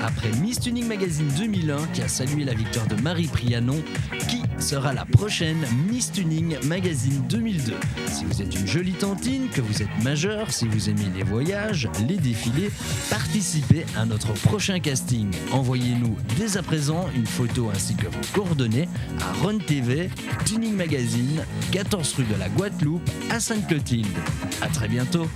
Après Miss Tuning Magazine 2001 qui a salué la victoire de Marie Prianon, qui sera la prochaine Miss Tuning Magazine 2002? Si vous êtes une jolie tantine, que vous êtes majeur, si vous aimez les voyages, les défilés, participez à notre prochain casting. Envoyez-nous dès à présent une photo ainsi que vos coordonnées à Run TV, Tuning Magazine, 14 rue de la Guadeloupe à Sainte-Clotilde. À très bientôt.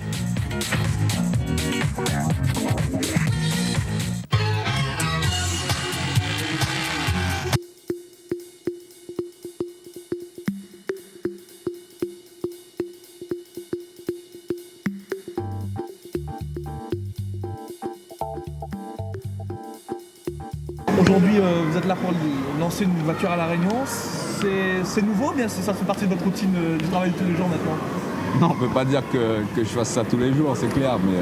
Aujourd'hui, vous êtes là pour lancer une voiture à La Réunion. C'est nouveau, bien ça fait partie de votre routine du travail de tous les jours maintenant? Non, on ne peut pas dire que je fasse ça tous les jours, c'est clair, mais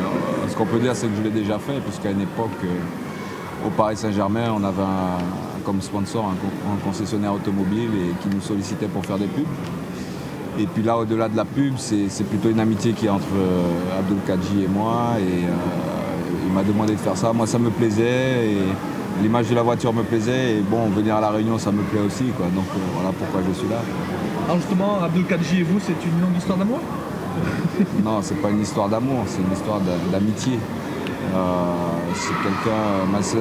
ce qu'on peut dire, c'est que je l'ai déjà fait, puisqu'à une époque, au Paris Saint-Germain, on avait comme sponsor un concessionnaire automobile et qui nous sollicitait pour faire des pubs. Et puis là, au-delà de la pub, c'est plutôt une amitié qui est entre Abdul Kadji et moi, et il m'a demandé de faire ça. Moi, ça me plaisait, et l'image de la voiture me plaisait, et bon, venir à La Réunion, ça me plaît aussi, quoi. Donc voilà pourquoi je suis là. Alors justement, Abdul Kadji et vous, c'est une longue histoire d'amour? Non, c'est pas une histoire d'amour, c'est une histoire d'amitié.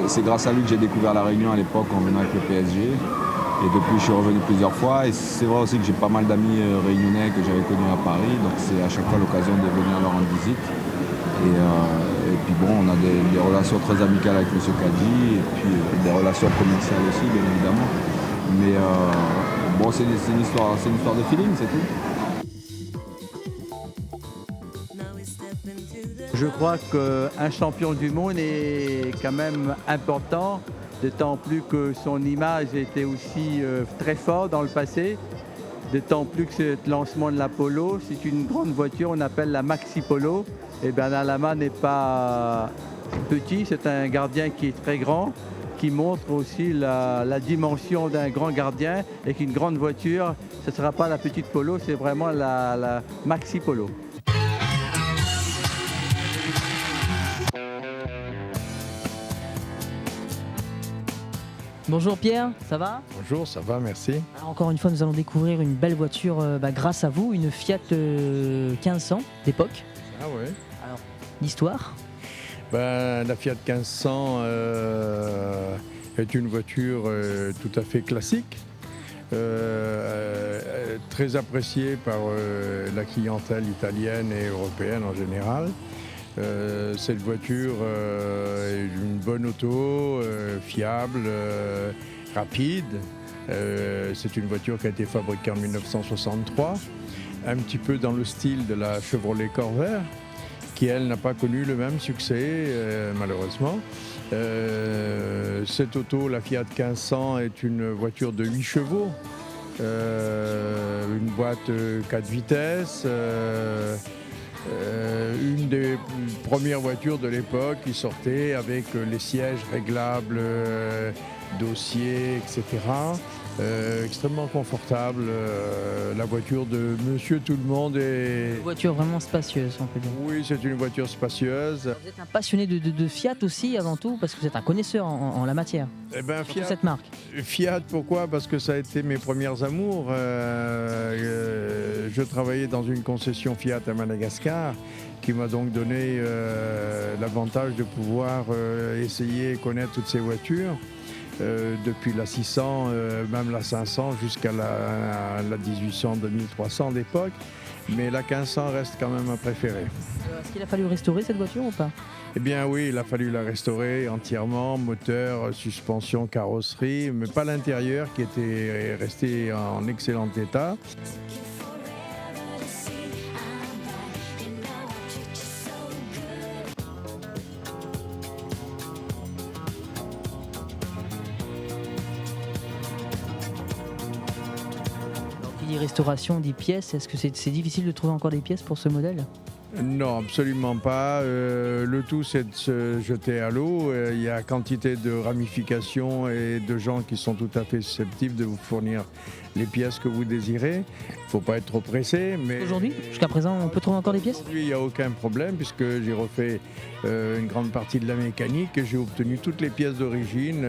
C'est grâce à lui que j'ai découvert La Réunion à l'époque en venant avec le PSG. Et depuis, je suis revenu plusieurs fois. Et c'est vrai aussi que j'ai pas mal d'amis réunionnais que j'avais connus à Paris. Donc c'est à chaque fois l'occasion de venir leur rendre visite. Et puis bon, on a des relations très amicales avec M. Kadji. Et puis des relations commerciales aussi, bien évidemment. Mais bon, c'est une histoire de feeling, c'est tout. Je crois qu'un champion du monde est quand même important, d'autant plus que son image était aussi très forte dans le passé, d'autant plus que ce lancement de la Polo, c'est une grande voiture, on appelle la Maxi Polo. Et Bernard Lama n'est pas petit, c'est un gardien qui est très grand, qui montre aussi la dimension d'un grand gardien, et qu'une grande voiture, ce ne sera pas la petite Polo, c'est vraiment la Maxi Polo. Bonjour Pierre, ça va? Bonjour, ça va, merci. Alors encore une fois, nous allons découvrir une belle voiture grâce à vous, une Fiat 1500 d'époque. Ah ouais. Alors, l'histoire? La Fiat 1500 est une voiture tout à fait classique, très appréciée par la clientèle italienne et européenne en général. Cette voiture est une bonne auto, fiable, rapide. C'est une voiture qui a été fabriquée en 1963, un petit peu dans le style de la Chevrolet Corvair, qui elle n'a pas connu le même succès malheureusement. Cette auto, la Fiat 1500, est une voiture de 8 chevaux, une boîte 4 vitesses. Une des premières voitures de l'époque qui sortait avec les sièges réglables, dossiers, etc. Extrêmement confortable. La voiture de Monsieur Tout-le-Monde est... Une voiture vraiment spacieuse, on peut dire. Oui, c'est une voiture spacieuse. Vous êtes un passionné de Fiat aussi avant tout, parce que vous êtes un connaisseur en la matière. Eh ben, Surtout cette marque. Fiat, pourquoi? Parce que ça a été mes premières amours. Je travaillais dans une concession Fiat à Madagascar, qui m'a donc donné l'avantage de pouvoir essayer et connaître toutes ces voitures. Depuis la 600, même la 500 jusqu'à la 1800, 2300 d'époque. Mais la 1500 reste quand même ma préférée. Est-ce qu'il a fallu restaurer cette voiture ou pas? Eh bien oui, il a fallu la restaurer entièrement, moteur, suspension, carrosserie, mais pas l'intérieur qui était resté en excellent état. Restauration, des pièces, est-ce que c'est difficile de trouver encore des pièces pour ce modèle? Non, absolument pas. Le tout, c'est de se jeter à l'eau. Il y a quantité de ramifications et de gens qui sont tout à fait susceptibles de vous fournir les pièces que vous désirez. Il ne faut pas être trop pressé. Mais Aujourd'hui, jusqu'à présent, on peut trouver encore des pièces? aujourd'hui, il n'y a aucun problème puisque j'ai refait une grande partie de la mécanique et j'ai obtenu toutes les pièces d'origine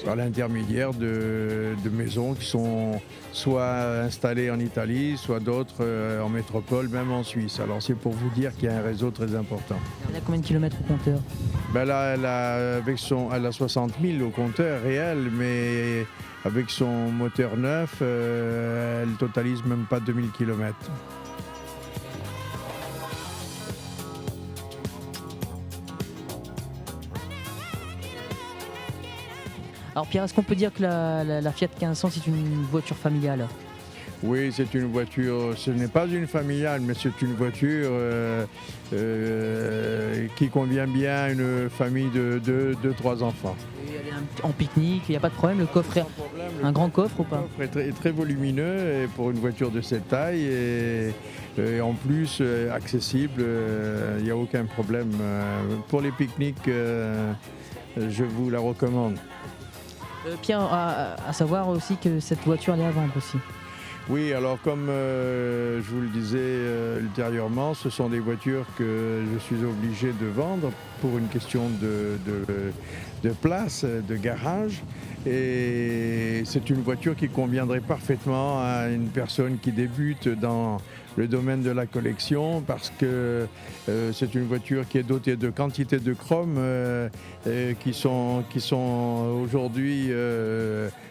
par l'intermédiaire de maisons qui sont soit installées en Italie, soit d'autres en métropole, même en Suisse. Alors c'est pour vous dire qu'il y a un réseau très important. Il y a combien de kilomètres au compteur? Ben là, elle a 60 000 au compteur réel, mais avec son moteur neuf, elle totalise même pas 2000 km. Alors Pierre, est-ce qu'on peut dire que la Fiat 1500 c'est une voiture familiale? Oui, c'est une voiture, ce n'est pas une familiale, mais c'est une voiture qui convient bien à une famille de 2-3 enfants. Et elle est en pique-nique, il n'y a pas de problème, le coffre est un grand coffre ou pas? Le coffre est très volumineux et pour une voiture de cette taille et en plus accessible, il n'y a aucun problème. Pour les pique-niques, je vous la recommande. Pierre, à savoir aussi que cette voiture elle est à vendre aussi. Oui, alors comme je vous le disais ultérieurement, ce sont des voitures que je suis obligé de vendre pour une question de place, de garage. Et c'est une voiture qui conviendrait parfaitement à une personne qui débute dans le domaine de la collection parce que c'est une voiture qui est dotée de quantités de chrome qui sont aujourd'hui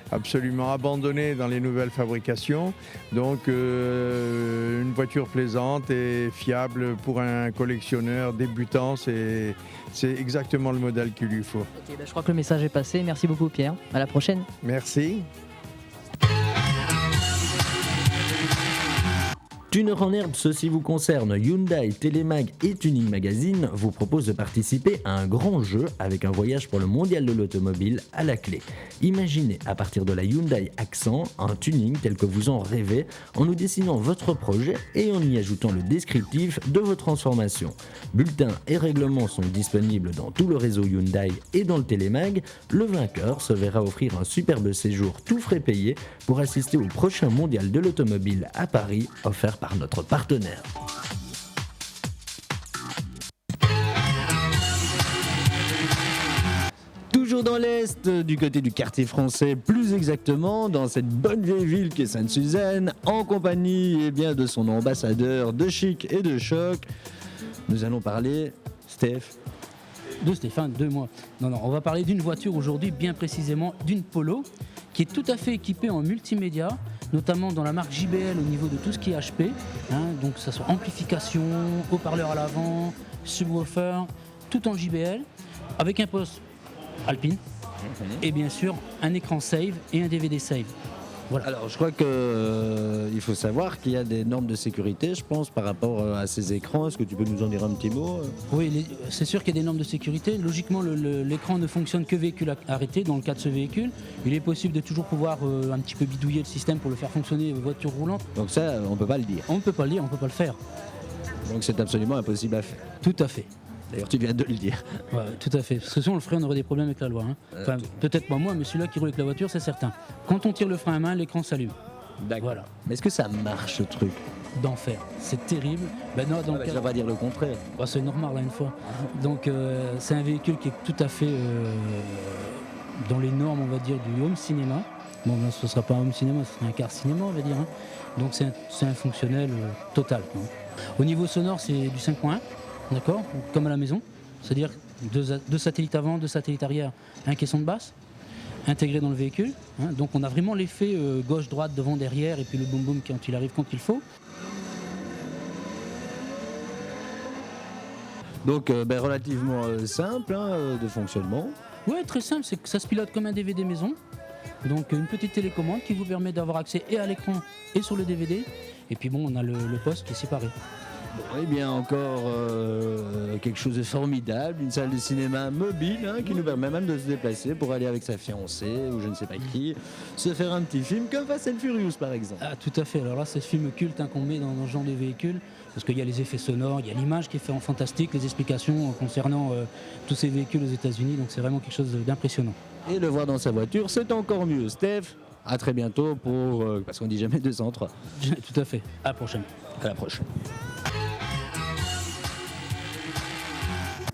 absolument abandonnées dans les nouvelles fabrications. Donc une voiture plaisante et fiable pour un collectionneur débutant, c'est exactement le modèle qu'il lui faut. Ok, je crois que le message est passé. Merci beaucoup Pierre. À la prochaine. Merci. Tuner en herbe, ceci vous concerne. Hyundai, Télémag et Tuning Magazine vous proposent de participer à un grand jeu avec un voyage pour le mondial de l'automobile à la clé. Imaginez à partir de la Hyundai Accent un tuning tel que vous en rêvez en nous dessinant votre projet et en y ajoutant le descriptif de vos transformations. Bulletins et règlements sont disponibles dans tout le réseau Hyundai et dans le Télémag. Le vainqueur se verra offrir un superbe séjour tout frais payé pour assister au prochain mondial de l'automobile à Paris offert par notre partenaire. Toujours dans l'Est, du côté du quartier français, plus exactement dans cette bonne vieille ville qu'est Sainte-Suzanne, en compagnie de son ambassadeur de chic et de choc. Nous allons parler, Steph. De Stéphane, de moi. Non, on va parler d'une voiture aujourd'hui, bien précisément d'une Polo, qui est tout à fait équipée en multimédia, notamment dans la marque JBL au niveau de tout ce qui est HP, donc que ce soit amplification, haut-parleur à l'avant, subwoofer, tout en JBL, avec un poste Alpine, et bien sûr un écran save et un DVD save. Voilà. Alors je crois qu'il faut savoir qu'il y a des normes de sécurité, je pense, par rapport à ces écrans. Est-ce que tu peux nous en dire un petit mot? Oui, c'est sûr qu'il y a des normes de sécurité. Logiquement, l'écran ne fonctionne que véhicule arrêté. Dans le cas de ce véhicule, il est possible de toujours pouvoir un petit peu bidouiller le système pour le faire fonctionner voiture roulante. Donc ça, on ne peut pas le dire. On ne peut pas le dire, on ne peut pas le faire. Donc c'est absolument impossible à faire. Tout à fait. D'ailleurs, tu viens de le dire. Ouais, tout à fait. Parce que si on le ferait, on aurait des problèmes avec la loi. Enfin, peut-être pas moi, mais celui-là qui roule avec la voiture, c'est certain. Quand on tire le frein à main, l'écran s'allume. D'accord. Voilà. Mais est-ce que ça marche, ce truc? D'enfer. C'est terrible. Ben non, Je ne vais pas dire le contraire. Bah, c'est normal, là, une fois. Donc, c'est un véhicule qui est tout à fait dans les normes, on va dire, du home cinéma. Bon, là, ce ne sera pas un home cinéma, ce sera un car cinéma, on va dire. Donc, c'est un fonctionnel total. Au niveau sonore, c'est du 5.1, d'accord, comme à la maison. C'est-à-dire deux satellites avant, 2 satellites arrière, un caisson de basse intégré dans le véhicule. Donc on a vraiment l'effet gauche-droite, devant, derrière, et puis le boum-boum quand il arrive quand il faut. Donc relativement simple de fonctionnement. Oui, très simple, c'est que ça se pilote comme un DVD maison. Donc une petite télécommande qui vous permet d'avoir accès et à l'écran et sur le DVD. Et puis bon, on a le poste qui est séparé. Eh bien, encore quelque chose de formidable, une salle de cinéma mobile qui nous permet même de se déplacer pour aller avec sa fiancée ou je ne sais pas qui, se faire un petit film comme Fast and Furious par exemple. Ah, tout à fait. Alors là, c'est ce film culte qu'on met dans ce genre de véhicule parce qu'il y a les effets sonores, il y a l'image qui est faite en fantastique, les explications concernant tous ces véhicules aux États-Unis. Donc c'est vraiment quelque chose d'impressionnant. Et le voir dans sa voiture, c'est encore mieux. Steph, à très bientôt parce qu'on dit jamais 203. Tout à fait. À la prochaine. À la prochaine.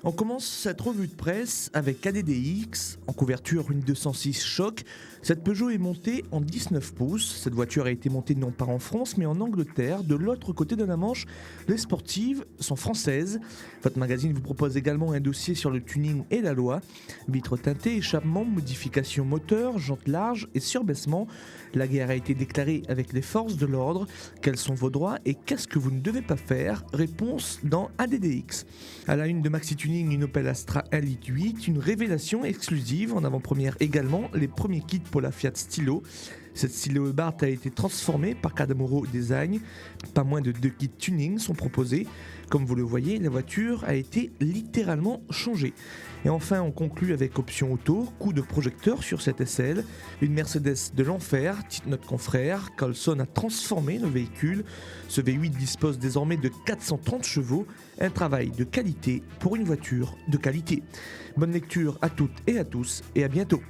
On commence cette revue de presse avec ADDX, en couverture une 206 Choc. Cette Peugeot est montée en 19 pouces. Cette voiture a été montée non pas en France mais en Angleterre. De l'autre côté de la Manche, les sportives sont françaises. Votre magazine vous propose également un dossier sur le tuning et la loi. Vitres teintées, échappement, modification moteur, jantes larges et surbaissement. La guerre a été déclarée avec les forces de l'ordre. Quels sont vos droits et qu'est-ce que vous ne devez pas faire? Réponse dans ADDX. À la une de Maxi Tuning, une Opel Astra Elite 8, une révélation exclusive. En avant-première également, les premiers kits pour la Fiat Stilo. Cette Stilo Abarth a été transformée par Kadamoro Design. Pas moins de 2 kits tuning sont proposés. Comme vous le voyez, la voiture a été littéralement changée. Et enfin, on conclut avec Option Auto, coup de projecteur sur cette SL. Une Mercedes de l'enfer, titre notre confrère. Colson a transformé le véhicule. Ce V8 dispose désormais de 430 chevaux. Un travail de qualité pour une voiture de qualité. Bonne lecture à toutes et à tous et à bientôt.